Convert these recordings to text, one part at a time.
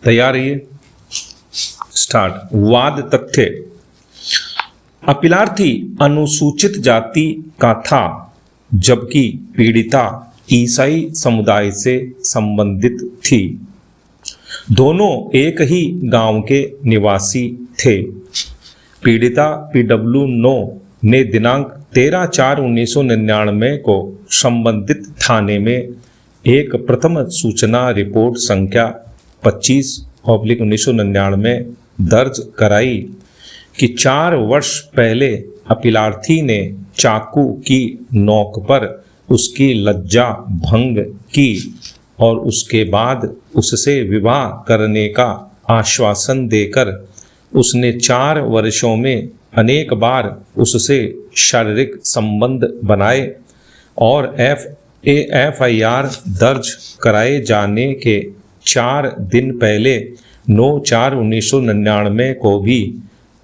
तैयार रहिए। स्टार्ट। वाद तथ्य। अपीलार्थी अनुसूचित जाति का था, जबकि पीड़िता ईसाई समुदाय से संबंधित थी। दोनों एक ही गांव के निवासी थे। पीड़िता PW नो ने दिनांक 13/4/1999 को संबंधित थाने में एक प्रथम सूचना रिपोर्ट संख्या 25/1999 दर्ज कराई कि 4 वर्ष पहले अपीलार्थी ने चाकू की नोक पर उसकी लज्जा भंग की और उसके बाद उससे विवाह करने का आश्वासन देकर उसने 4 वर्षों में अनेक बार उससे शारीरिक संबंध बनाए और FIR दर्ज कराए जाने के 4 दिन पहले 9/4/1999 को भी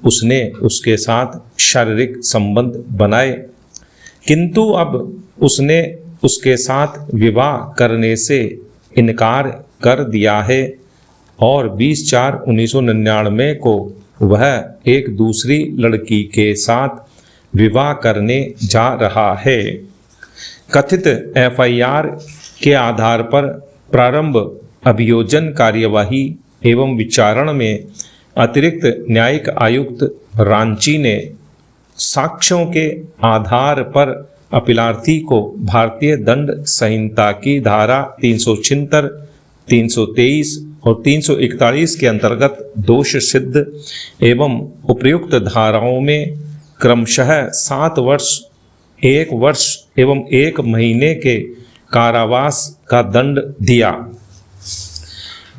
उसने उसके साथ शारीरिक संबंध बनाए, किंतु अब उसने उसके साथ विवाह करने से इनकार कर दिया है और 20/4/1999 को वह एक दूसरी लड़की के साथ विवाह करने जा रहा है। कथित FIR के आधार पर प्रारंभ अभियोजन कार्यवाही एवं विचारण में अतिरिक्त न्यायिक आयुक्त रांची ने साक्ष्यों के आधार पर अपीलार्थी को भारतीय दंड संहिता की धारा 376, 323 और 341 के अंतर्गत दोष सिद्ध एवं उपर्युक्त धाराओं में क्रमशः 7 वर्ष, 1 वर्ष एवं 1 महीने के कारावास का दंड दिया।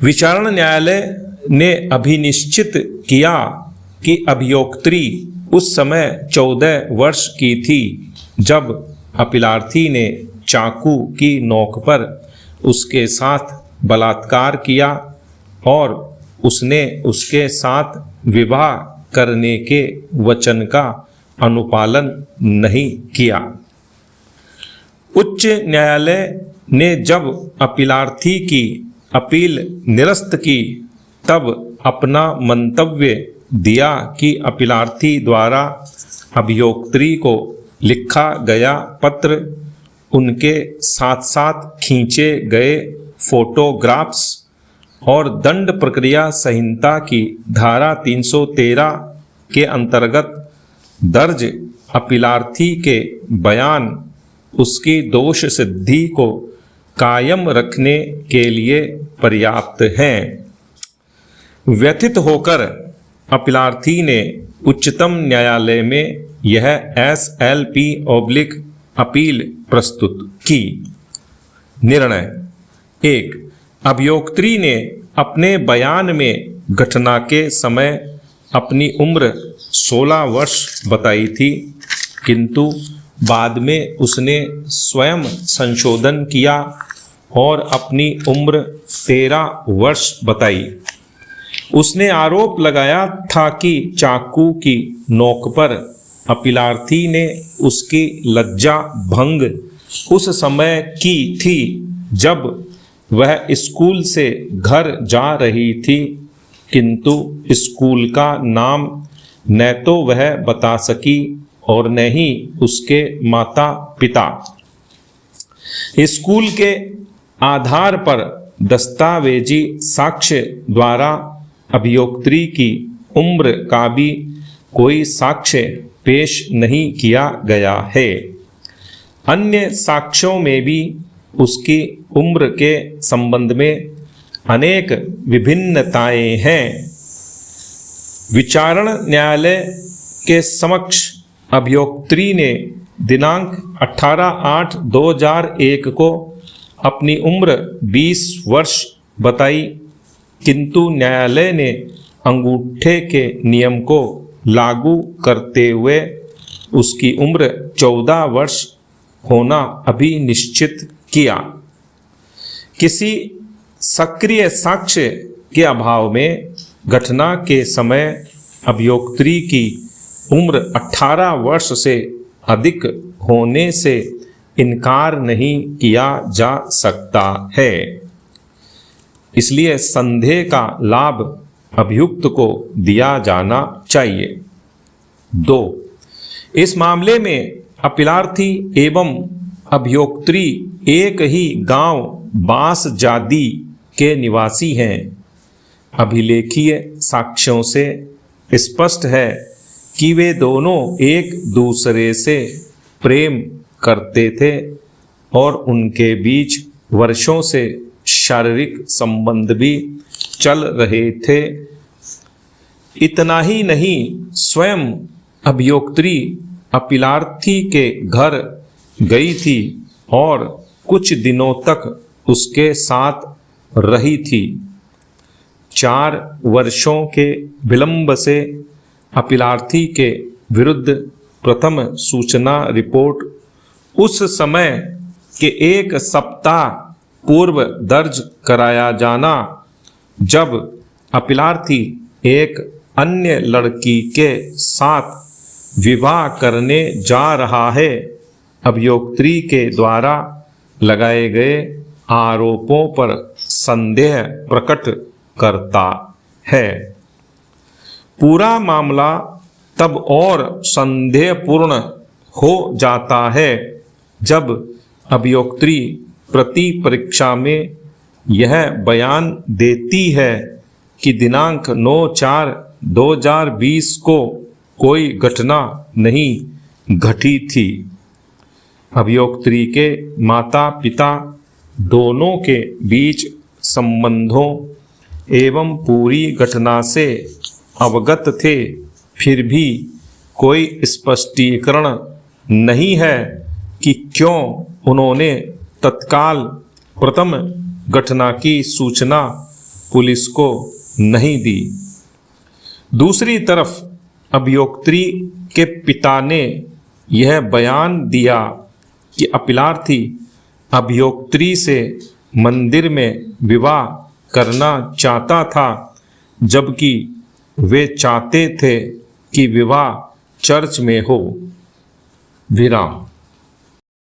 विचारण न्यायालय ने अभिनिश्चित किया कि अभियोक्त्री उस समय 14 वर्ष की थी जब अपीलार्थी ने चाकू की नोक पर उसके साथ बलात्कार किया और उसने उसके साथ विवाह करने के वचन का अनुपालन नहीं किया। उच्च न्यायालय ने जब अपीलार्थी की अपील निरस्त की तब अपना मंतव्य दिया कि अपीलार्थी द्वारा अभियोक्त्री को लिखा गया पत्र, उनके साथ साथ खींचे गए फोटोग्राफ्स और दंड प्रक्रिया संहिता की धारा 313 के अंतर्गत दर्ज अपीलार्थी के बयान उसकी दोष सिद्धि को कायम रखने के लिए पर्याप्त हैं। व्यथित होकर अपीलार्थी ने उच्चतम न्यायालय में यह SLP अपील प्रस्तुत की। निर्णय। 1. अभियोक्त्री ने अपने बयान में घटना के समय अपनी उम्र 16 वर्ष बताई थी, किंतु बाद में उसने स्वयं संशोधन किया और अपनी उम्र 13 वर्ष बताई। उसने आरोप लगाया था कि चाकू की नोक पर अपीलार्थी ने उसकी लज्जा भंग उस समय की थी जब वह स्कूल से घर जा रही थी, किंतु स्कूल का नाम न तो वह बता सकी और न ही उसके माता पिता। स्कूल के आधार पर दस्तावेजी साक्ष्य द्वारा अभियोक्त्री की उम्र का भी कोई साक्ष्य पेश नहीं किया गया है। अन्य साक्ष्यों में भी उसकी उम्र के संबंध में अनेक विभिन्नताएं हैं। विचारण न्यायालय के समक्ष अभियोक्त्री ने दिनांक 18/8/2001 को अपनी उम्र 20 वर्ष बताई, किंतु न्यायालय ने अंगूठे के नियम को लागू करते हुए उसकी उम्र 14 वर्ष होना अभी निश्चित किया। किसी सक्रिय साक्ष्य के अभाव में घटना के समय अभियोक्त्री की उम्र 18 वर्ष से अधिक होने से इनकार नहीं किया जा सकता है। इसलिए संदेह का लाभ अभियुक्त को दिया जाना चाहिए। 2. इस मामले में अपीलार्थी एवं अभियोक्त्री एक ही गांव बांस जादी के निवासी हैं। अभिलेखीय साक्ष्यों से स्पष्ट है कि वे दोनों एक दूसरे से प्रेम करते थे और उनके बीच वर्षों से शारीरिक संबंध भी चल रहे थे। इतना ही नहीं, स्वयं अभियोक्त्री अपीलार्थी के घर गई थी और कुछ दिनों तक उसके साथ रही थी। 4 वर्षों के विलंब से अपीलार्थी के विरुद्ध प्रथम सूचना रिपोर्ट उस समय के 1 सप्ताह पूर्व दर्ज कराया जाना, जब अपीलार्थी एक अन्य लड़की के साथ विवाह करने जा रहा है, अभियोक्त्री के द्वारा लगाए गए आरोपों पर संदेह प्रकट करता है। पूरा मामला तब और संदेहपूर्ण हो जाता है जब अभियोक्त्री प्रति परीक्षा में यह बयान देती है कि दिनांक 9/4/2020 को कोई घटना नहीं घटी थी। अभियोक्त्री के माता पिता दोनों के बीच संबंधों एवं पूरी घटना से अवगत थे, फिर भी कोई स्पष्टीकरण नहीं है कि क्यों उन्होंने तत्काल प्रथम घटना की सूचना पुलिस को नहीं दी। दूसरी तरफ अभियोक्त्री के पिता ने यह बयान दिया कि अपीलार्थी अभियोक्त्री से मंदिर में विवाह करना चाहता था, जबकि वे चाहते थे कि विवाह चर्च में हो। विराम।